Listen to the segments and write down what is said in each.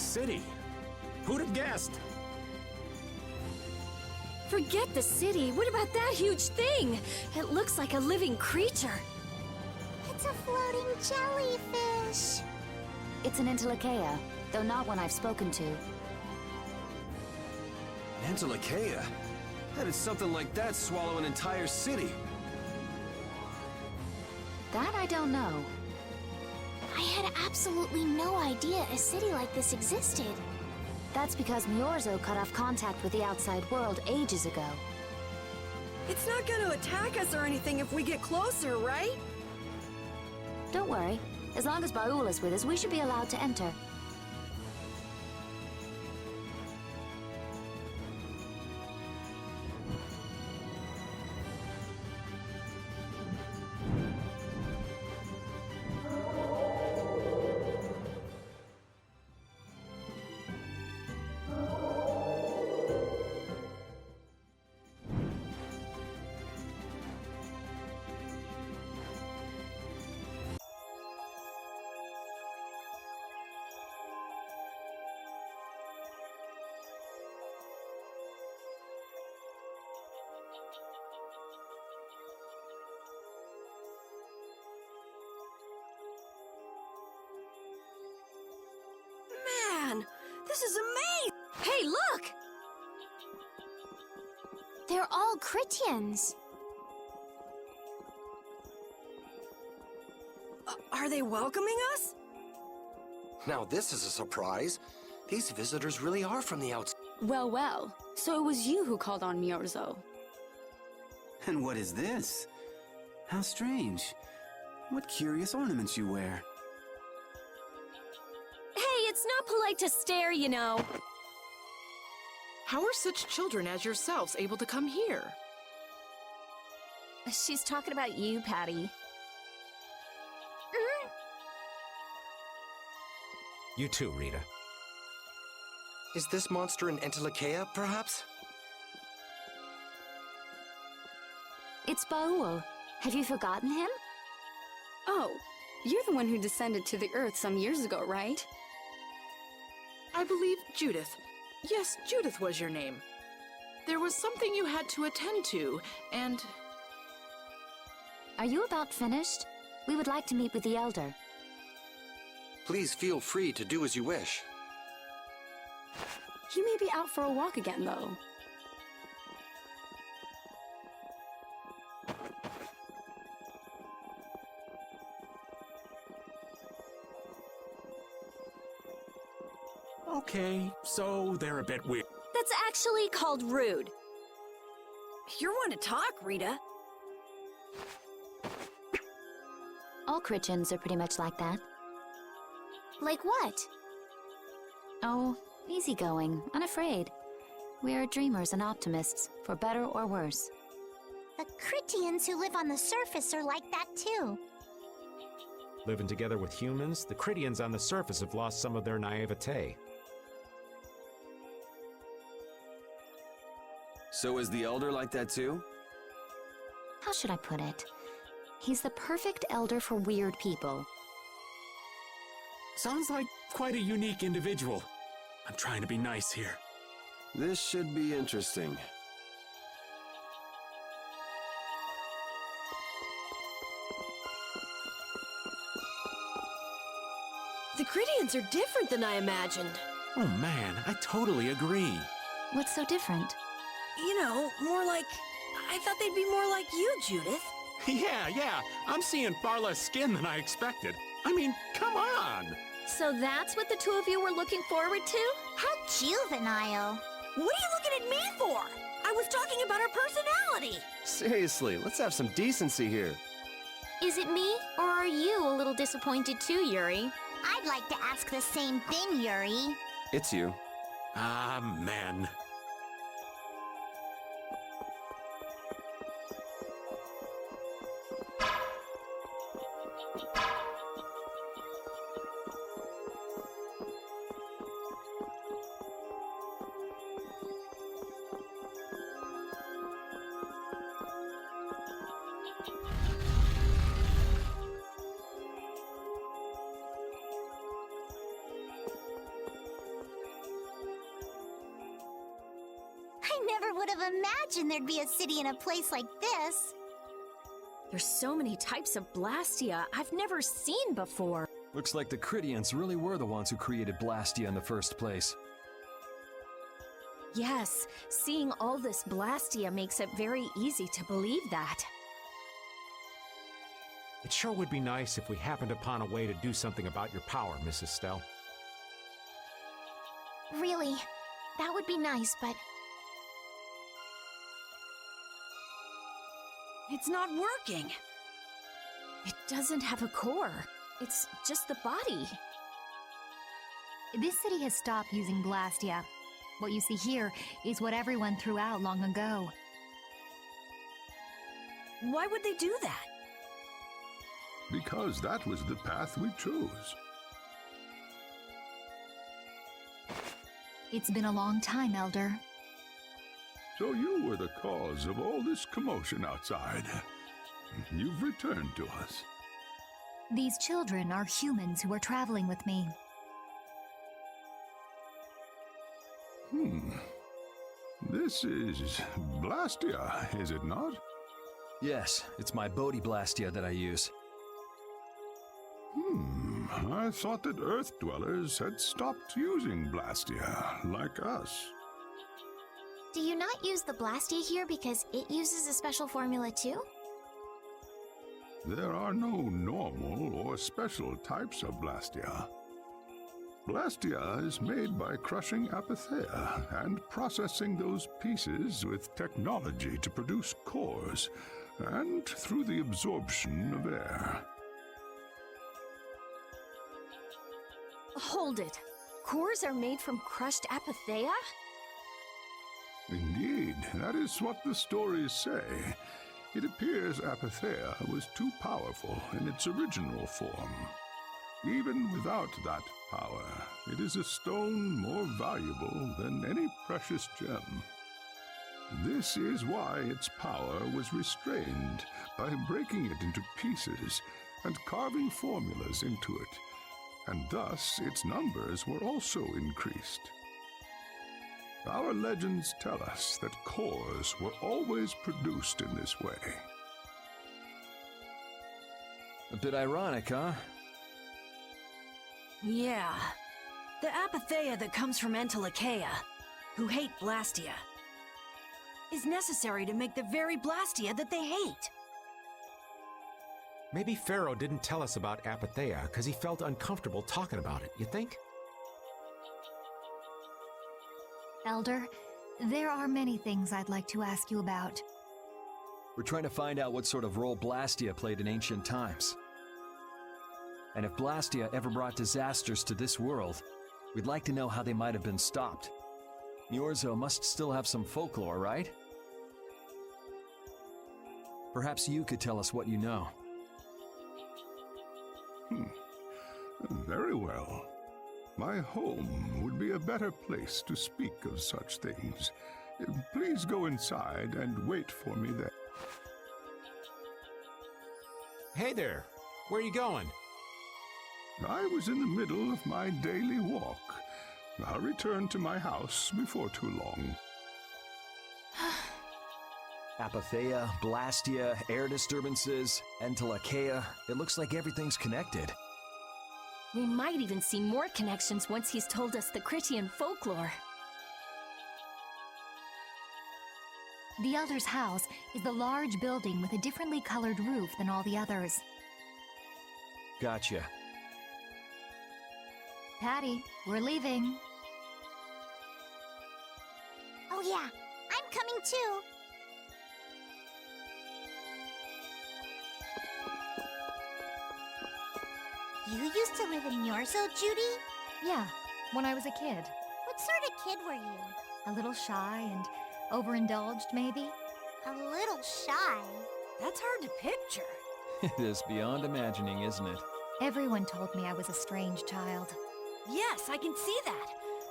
city. Who'd have guessed? Forget the city. What about that huge thing? It looks like a living creature. It's a floating jellyfish. It's an Entelekea, though not one I've spoken to. Entelekea? How did something like that swallow an entire city? That I don't know. I had absolutely no idea a city like this existed. That's because Miorzo cut off contact with the outside world ages ago. It's not gonna attack us or anything if we get closer, right? Don't worry. As long as Baul is with us, we should be allowed to enter. Man, this is amazing! Hey, look! They're all Critians. Are they welcoming us? Now this is a surprise. These visitors really are from the outside. Well, well. So it was you who called on Miorzo. And what is this? How strange. What curious ornaments you wear. Hey, it's not polite to stare, you know. How are such children as yourselves able to come here? She's talking about you, Patty. You too, Rita. Is this monster an Entelekea, perhaps? It's Baul. Have you forgotten him? Oh, you're the one who descended to the Earth some years ago, right? I believe Judith. Yes, Judith was your name. There was something you had to attend to, and... Are you about finished? We would like to meet with the Elder. Please feel free to do as you wish. He may be out for a walk again, though. Okay, so they're a bit weird. That's actually called rude. You're one to talk, Rita. All Critians are pretty much like that. Like what? Oh, easygoing, unafraid. We are dreamers and optimists, for better or worse. The Critians who live on the surface are like that too. Living together with humans, the Critians on the surface have lost some of their naivete. So is the Elder like that too? How should I put it? He's the perfect elder for weird people. Sounds like quite a unique individual. I'm trying to be nice here. This should be interesting. The Critians are different than I imagined. Oh man, I totally agree. What's so different? You know, more like... I thought they'd be more like you, Judith. Yeah, I'm seeing far less skin than I expected. I mean, come on! So that's what the two of you were looking forward to? How juvenile. What are you looking at me for? I was talking about our personality. Seriously, let's have some decency here. Is it me, or are you a little disappointed too, Yuri? I'd like to ask the same thing, Yuri. It's you. Ah, man. have imagined there'd be a city in a place like this. There's so many types of Blastia I've never seen before. Looks like the Critians really were the ones who created Blastia in the first place. Yes, seeing all this Blastia makes it very easy to believe that. It sure would be nice if we happened upon a way to do something about your power, Mrs. Stell. Really, that would be nice, but It's not working. It doesn't have a core. It's just the body. This city has stopped using Blastia. What you see here is what everyone threw out long ago. Why would they do that? Because that was the path we chose. It's been a long time, Elder. So you were the cause of all this commotion outside. You've returned to us. These children are humans who are traveling with me. This is Blastia, is it not? Yes, it's my Bodhi Blastia that I use. I thought that Earth dwellers had stopped using Blastia, like us. do you not use the Blastia here because it uses a special formula too? There are no normal or special types of Blastia. Blastia is made by crushing apatheia and processing those pieces with technology to produce cores, and through the absorption of air. Hold it. Cores are made from crushed apatheia? Indeed, that is what the stories say. It appears apatheia was too powerful in its original form. Even without that power, it is a stone more valuable than any precious gem. This is why its power was restrained by breaking it into pieces and carving formulas into it, and thus its numbers were also increased. Our legends tell us that cores were always produced in this way. A bit ironic, huh? Yeah. The apatheia that comes from Entelechea, who hate Blastia, is necessary to make the very Blastia that they hate. Maybe Pharaoh didn't tell us about apatheia because he felt uncomfortable talking about it, you think? Elder, there are many things I'd like to ask you about. We're trying to find out what sort of role Blastia played in ancient times. And if Blastia ever brought disasters to this world, we'd like to know how they might have been stopped. Miorzo must still have some folklore, right? Perhaps you could tell us what you know. Very well. My home would be a better place to speak of such things. Please go inside and wait for me there. Hey there, where are you going? I was in the middle of my daily walk. I'll return to my house before too long. Apatheia, Blastia, air disturbances, Entelechea. It looks like everything's connected. We might even see more connections once he's told us the Critian folklore. The Elder's house is the large building with a differently colored roof than all the others. Gotcha. Patty, we're leaving. Oh yeah, I'm coming too. You used to live in Miorzo, Judy? Yeah, when I was a kid. What sort of kid were you? A little shy and overindulged, maybe? A little shy. That's hard to picture. It is beyond imagining, isn't it? Everyone told me I was a strange child. Yes, I can see that.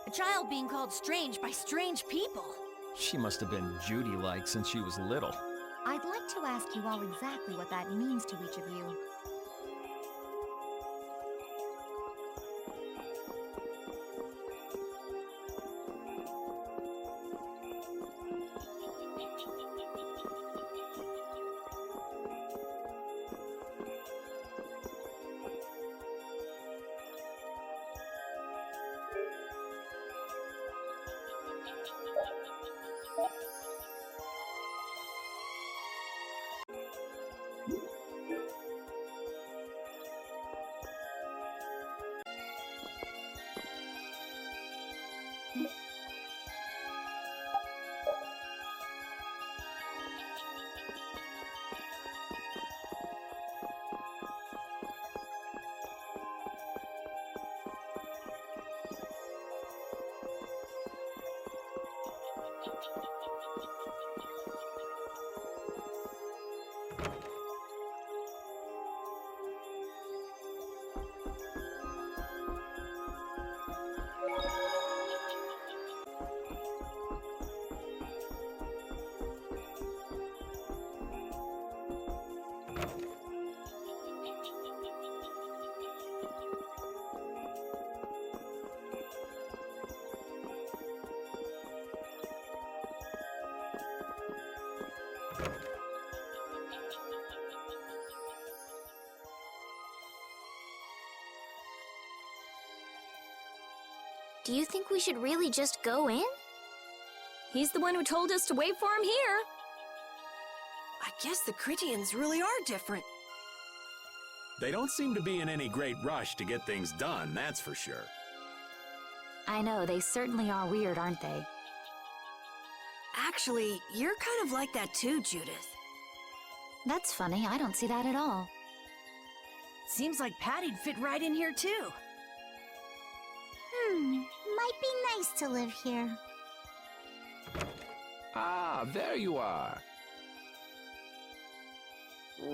A child being called strange by strange people. She must have been Judy-like since she was little. I'd like to ask you all exactly what that means to each of you. Do you think we should really just go in? He's the one who told us to wait for him here. I guess the Critians really are different. They don't seem to be in any great rush to get things done, that's for sure. I know, they certainly are weird, aren't they? Actually, you're kind of like that too, Judith. That's funny, I don't see that at all. Seems like Patty'd fit right in here too. Might be nice to live here. Ah, there you are.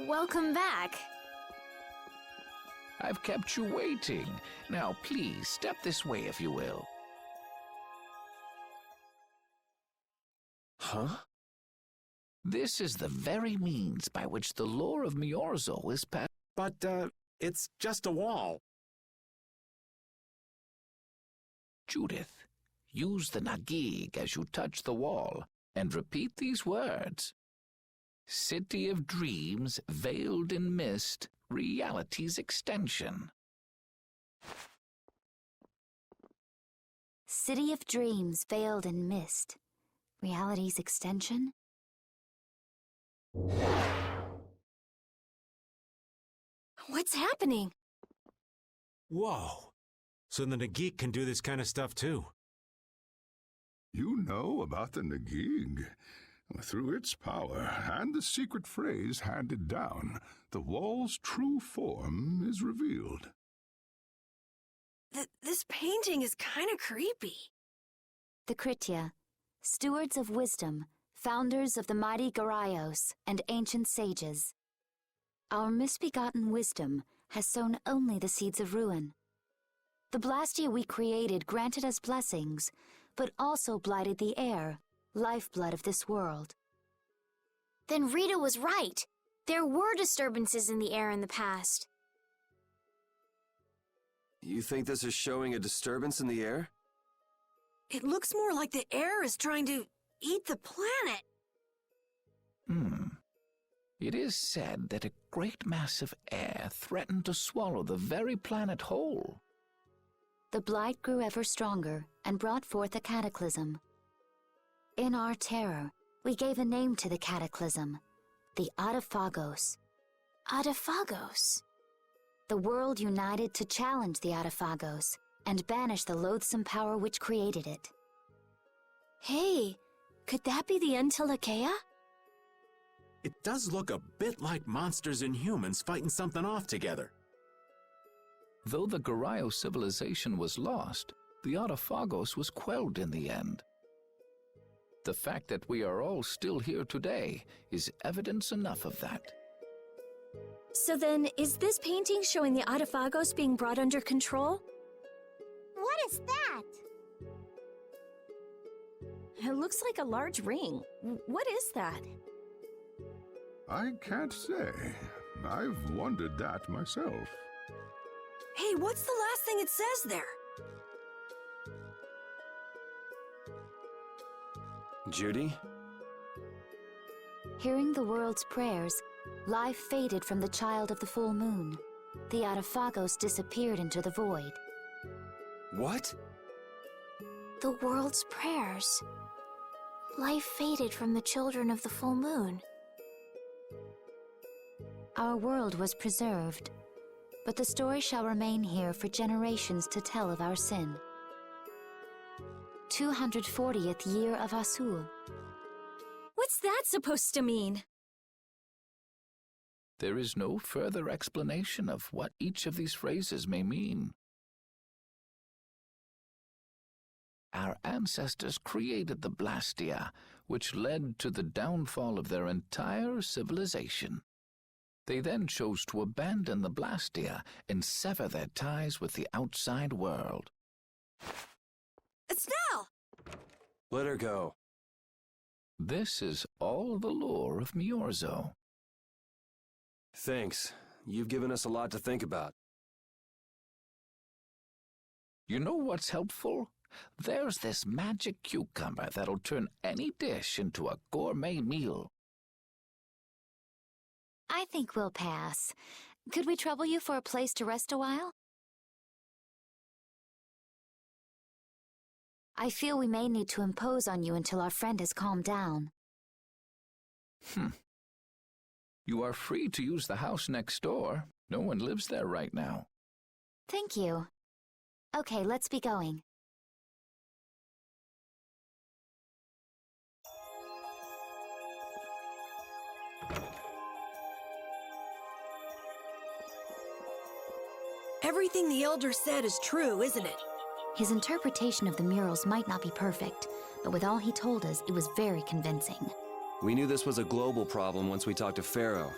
Welcome back. I've kept you waiting. Now, please, step this way if you will. Huh? This is the very means by which the lore of Miorzo is passed. But, it's just a wall. Judith, use the Nagig as you touch the wall, and repeat these words. City of dreams, veiled in mist, reality's extension. City of dreams veiled in mist. Reality's extension? What's happening? Whoa. So the Nagik can do this kind of stuff too. You know about the Nagig. Through its power and the secret phrase handed down, the wall's true form is revealed. This painting is kind of creepy. The Kritia, stewards of wisdom, founders of the mighty Garaios and ancient sages. Our misbegotten wisdom has sown only the seeds of ruin. The Blastia we created granted us blessings, but also blighted the air, lifeblood of this world. Then Rita was right. There were disturbances in the air in the past. You think this is showing a disturbance in the air? It looks more like the air is trying to eat the planet. It is said that a great mass of air threatened to swallow the very planet whole. The blight grew ever stronger and brought forth a cataclysm. In our terror, we gave a name to the cataclysm, the Adaphagos. Adaphagos? The world united to challenge the Adaphagos and banish the loathsome power which created it. Hey, could that be the Entelekea? It does look a bit like monsters and humans fighting something off together. Though the Garaio civilization was lost, the Adaphagos was quelled in the end. The fact that we are all still here today is evidence enough of that. So then, is this painting showing the Adaphagos being brought under control? What is that? It looks like a large ring. What is that? I can't say. I've wondered that myself. Hey, what's the last thing it says there? Judy? Hearing the world's prayers, life faded from the child of the full moon. The Adaphagos disappeared into the void. What? The world's prayers. Life faded from the children of the full moon. Our world was preserved, but the story shall remain here for generations to tell of our sin. 240th year of Asul. What's that supposed to mean? There is no further explanation of what each of these phrases may mean. Our ancestors created the Blastia, which led to the downfall of their entire civilization. They then chose to abandon the Blastia and sever their ties with the outside world. Estelle! Let her go. This is all the lore of Miorzo. Thanks. You've given us a lot to think about. You know what's helpful? There's this magic cucumber that'll turn any dish into a gourmet meal. I think we'll pass. Could we trouble you for a place to rest a while? I feel we may need to impose on you until our friend has calmed down. You are free to use the house next door. No one lives there right now. Thank you. Okay, let's be going. Everything the Elder said is true, isn't it? His interpretation of the murals might not be perfect, but with all he told us, it was very convincing. We knew this was a global problem once we talked to Pharaoh.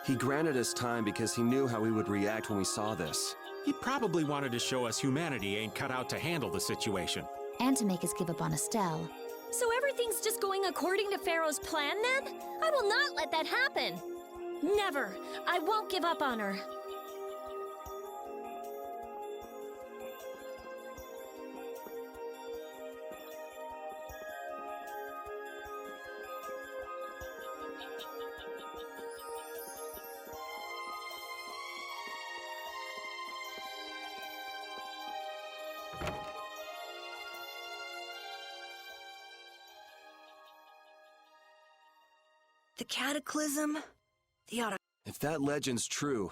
He granted us time because he knew how we would react when we saw this. He probably wanted to show us humanity ain't cut out to handle the situation. And to make us give up on Estelle. So everything's just going according to Pharaoh's plan, then? I will not let that happen! Never! I won't give up on her! The cataclysm, the If that legend's true,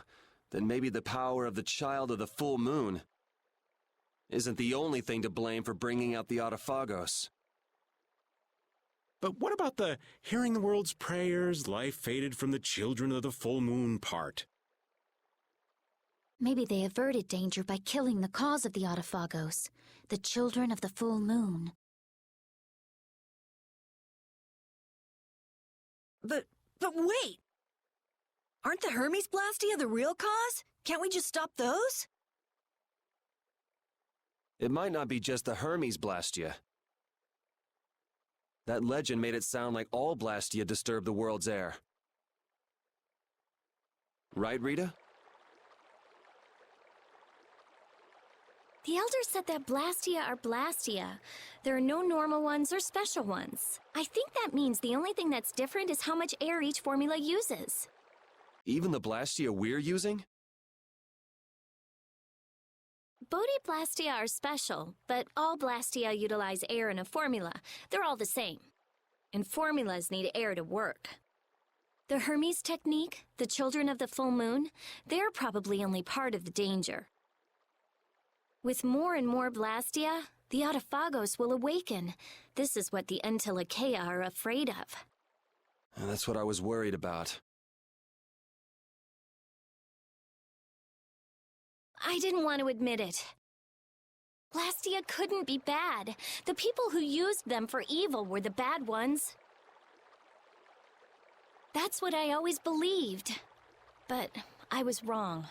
then maybe the power of the child of the full moon isn't the only thing to blame for bringing out the Autophagos. But what about the hearing the world's prayers, life faded from the children of the full moon part? Maybe they averted danger by killing the cause of the Autophagos, the children of the full moon. But wait! Aren't the Hermes Blastia the real cause? Can't we just stop those? It might not be just the Hermes Blastia. That legend made it sound like all Blastia disturb the world's air. Right, Rita? The Elder said that Blastia are Blastia. There are no normal ones or special ones. I think that means the only thing that's different is how much air each formula uses. Even the Blastia we're using? Bodhi Blastia are special, but all Blastia utilize air in a formula. They're all the same. And formulas need air to work. The Hermes technique, the children of the full moon, they're probably only part of the danger. With more and more Blastia, the Autophagos will awaken. This is what the Entelekea are afraid of. And that's what I was worried about. I didn't want to admit it. Blastia couldn't be bad. The people who used them for evil were the bad ones. That's what I always believed. But I was wrong.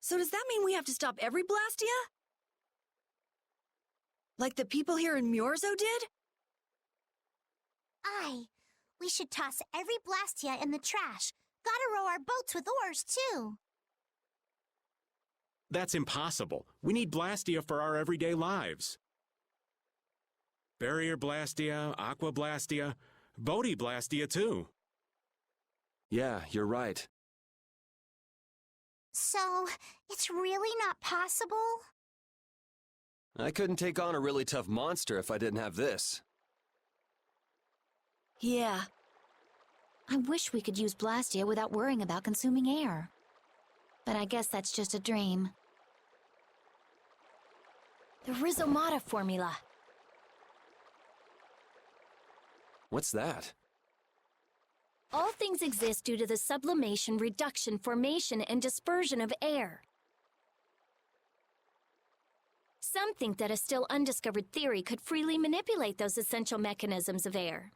So does that mean we have to stop every Blastia? Like the people here in Miorzo did? Aye. We should toss every Blastia in the trash. Gotta row our boats with oars, too. That's impossible. We need Blastia for our everyday lives. Barrier Blastia, Aqua Blastia, Bodhi Blastia too. Yeah, you're right. So, it's really not possible? I couldn't take on a really tough monster if I didn't have this. Yeah. I wish we could use Blastia without worrying about consuming air. But I guess that's just a dream. The Rhizomata formula. What's that? All things exist due to the sublimation, reduction, formation, and dispersion of air. Some think that a still undiscovered theory could freely manipulate those essential mechanisms of air.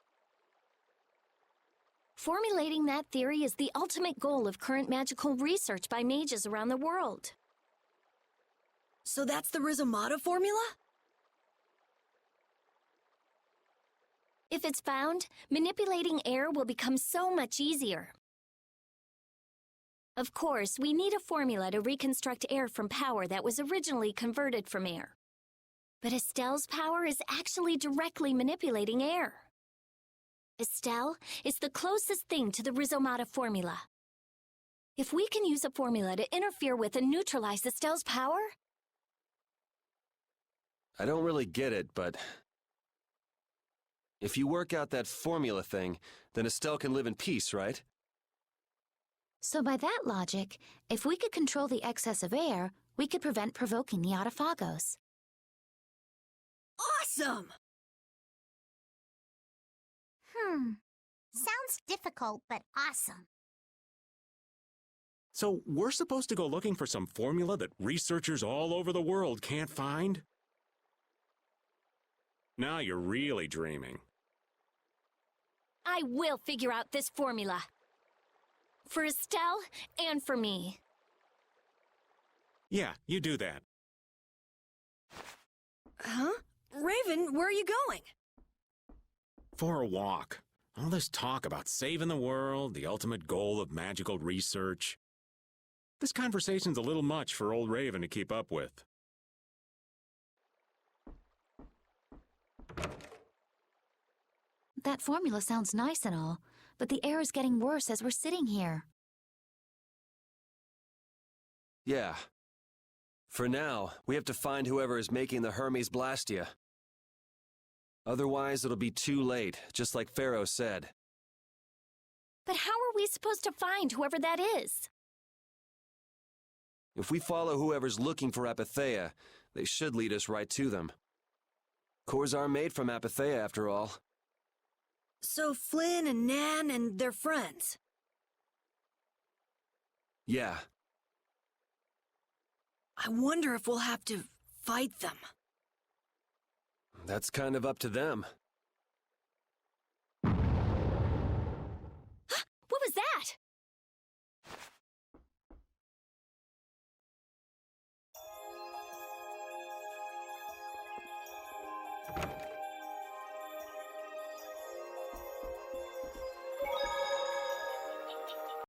Formulating that theory is the ultimate goal of current magical research by mages around the world. So that's the Rhizomata formula? If it's found, manipulating air will become so much easier. Of course, we need a formula to reconstruct air from power that was originally converted from air. But Estelle's power is actually directly manipulating air. Estelle is the closest thing to the Rhizomata formula. If we can use a formula to interfere with and neutralize Estelle's power, I don't really get it, but... if you work out that formula thing, then Estelle can live in peace, right? So by that logic, if we could control the excess of air, we could prevent provoking the Autophagos. Awesome! Sounds difficult, but awesome. So we're supposed to go looking for some formula that researchers all over the world can't find? Now you're really dreaming. I will figure out this formula. For Estelle and for me. Yeah, you do that. Huh? Raven, where are you going? For a walk. All this talk about saving the world, the ultimate goal of magical research. This conversation's a little much for old Raven to keep up with. That formula sounds nice and all, but the air is getting worse as we're sitting here. Yeah. For now, we have to find whoever is making the Hermes Blastia. Otherwise, it'll be too late, just like Pharaoh said. But how are we supposed to find whoever that is? If we follow whoever's looking for Apatheia, they should lead us right to them. Cores are made from Apatheia, after all. So Flynn and Nan and their friends. Yeah. I wonder if we'll have to fight them. That's kind of up to them.